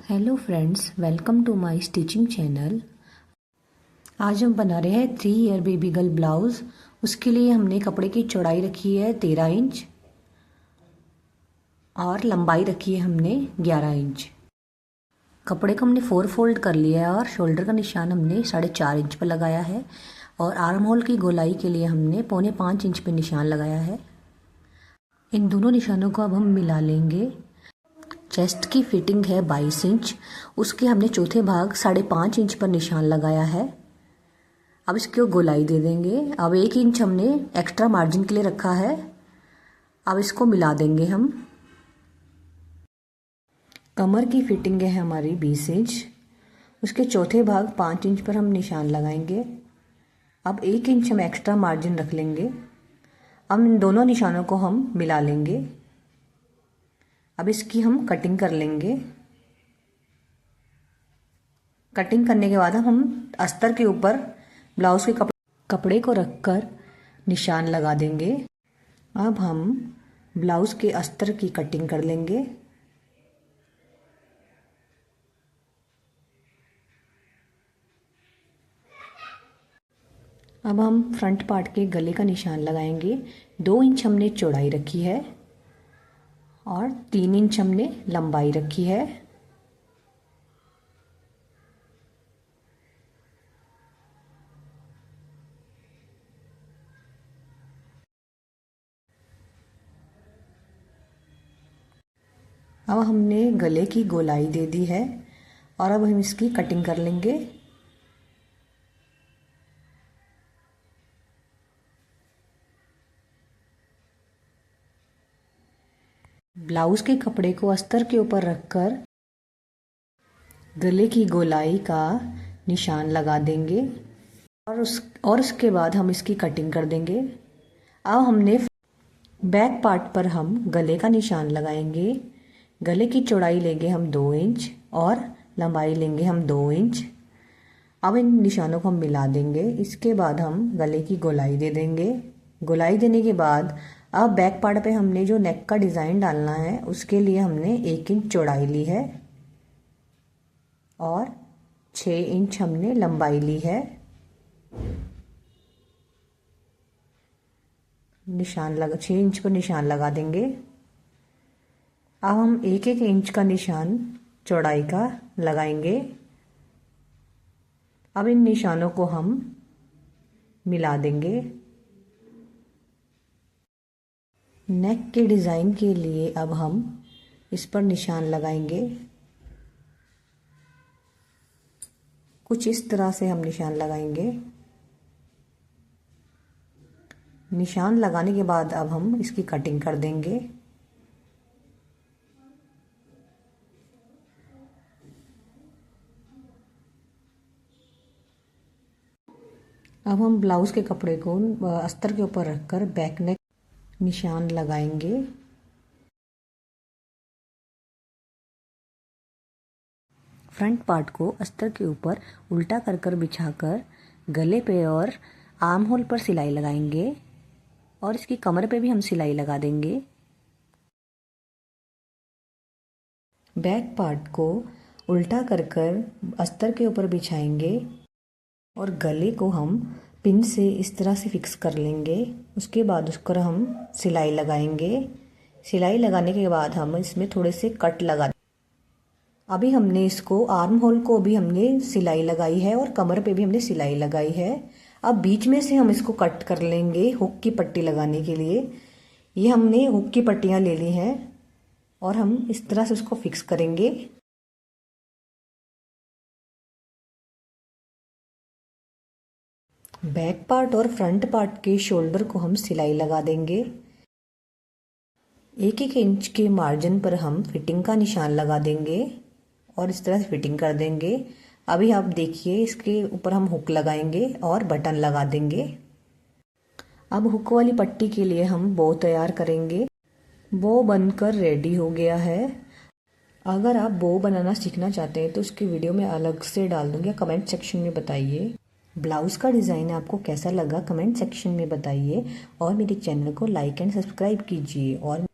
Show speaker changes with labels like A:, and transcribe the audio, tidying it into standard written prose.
A: Hello friends, welcome to my stitching channel. आज हम बना रहे हैं 3 ईयर बेबी गर्ल ब्लाउज़। उसके लिए हमने कपड़े की चौड़ाई रखी है 13 इंच और लंबाई रखी है हमने 11 इंच। कपड़े को हमने 4 फोल्ड कर लिया है और शोल्डर का निशान हमने 4.5 इंच पर लगाया है और आर्म होल की गोलाई के लिए हमने 4.25 इंच पर निशान लगाया है। इन दोनों निशानों को अब हम मिला लेंगे। चेस्ट की फिटिंग है 22 इंच, उसके हमने चौथे भाग 5.5 इंच पर निशान लगाया है। अब इसको गोलाई दे देंगे। अब 1 इंच हमने एक्स्ट्रा मार्जिन के लिए रखा है। अब इसको मिला देंगे हम। कमर की फिटिंग है हमारी 20 इंच, उसके चौथे भाग 5 इंच पर हम निशान लगाएंगे। अब 1 इंच हम एक्स्ट्रा मार्जिन रख लेंगे। अब इन दोनों निशानों को हम मिला लेंगे। अब इसकी हम कटिंग कर लेंगे। कटिंग करने के बाद हम अस्तर के ऊपर ब्लाउज के कपड़े को रखकर निशान लगा देंगे। अब हम ब्लाउज के अस्तर की कटिंग कर लेंगे। अब हम फ्रंट पार्ट के गले का निशान लगाएंगे। 2 इंच हमने चौड़ाई रखी है और 3 इंच हमने लंबाई रखी है। अब हमने गले की गोलाई दे दी है और अब हम इसकी कटिंग कर लेंगे। ब्लाउज के कपड़े को अस्तर के ऊपर रखकर गले की गोलाई का निशान लगा देंगे और उसके बाद हम इसकी कटिंग कर देंगे। अब हमने बैक पार्ट पर हम गले का निशान लगाएंगे। गले की चौड़ाई लेंगे हम 2 इंच और लंबाई लेंगे हम 2 इंच। अब इन निशानों को हम मिला देंगे। इसके बाद हम गले की गोलाई दे देंगे। गोलाई देने के बाद अब बैक पार्ट पे हमने जो नेक का डिज़ाइन डालना है उसके लिए हमने 1 इंच चौड़ाई ली है और 6 इंच हमने लंबाई ली है। निशान लगा 6 इंच पर निशान लगा देंगे। अब हम 1-1 इंच का निशान चौड़ाई का लगाएंगे। अब इन निशानों को हम मिला देंगे। नेक के डिज़ाइन के लिए अब हम इस पर निशान लगाएंगे। कुछ इस तरह से हम निशान लगाएंगे। निशान लगाने के बाद अब हम इसकी कटिंग कर देंगे। अब हम ब्लाउज के कपड़े को अस्तर के ऊपर रखकर बैक नेक निशान लगाएंगे। फ्रंट पार्ट को अस्तर के ऊपर उल्टा कर बिछाकर गले पे और आर्म होल पर सिलाई लगाएंगे और इसकी कमर पे भी हम सिलाई लगा देंगे। बैक पार्ट को उल्टा कर अस्तर के ऊपर बिछाएंगे और गले को हम पिन से इस तरह से फिक्स कर लेंगे। उसके बाद उस पर हम सिलाई लगाएंगे। सिलाई लगाने के बाद हम इसमें थोड़े से कट लगा अभी हमने इसको आर्म होल को भी हमने सिलाई लगाई है और कमर पे भी हमने सिलाई लगाई है। अब बीच में से हम इसको कट कर लेंगे हुक की पट्टी लगाने के लिए। ये हमने हुक की पट्टियाँ ले ली हैं और हम इस तरह से उसको फिक्स करेंगे। बैक पार्ट और फ्रंट पार्ट के शोल्डर को हम सिलाई लगा देंगे। 1-1 इंच के मार्जिन पर हम फिटिंग का निशान लगा देंगे और इस तरह से फिटिंग कर देंगे। अभी आप देखिए, इसके ऊपर हम हुक लगाएंगे और बटन लगा देंगे। अब हुक वाली पट्टी के लिए हम बो तैयार करेंगे। बो बनकर रेडी हो गया है। अगर आप बो बनाना सीखना चाहते हैं तो उसकी वीडियो में अलग से डाल दूँगी, कमेंट सेक्शन में बताइए। ब्लाउज़ का डिज़ाइन आपको कैसा लगा कमेंट सेक्शन में बताइए और मेरे चैनल को लाइक एंड सब्सक्राइब कीजिए और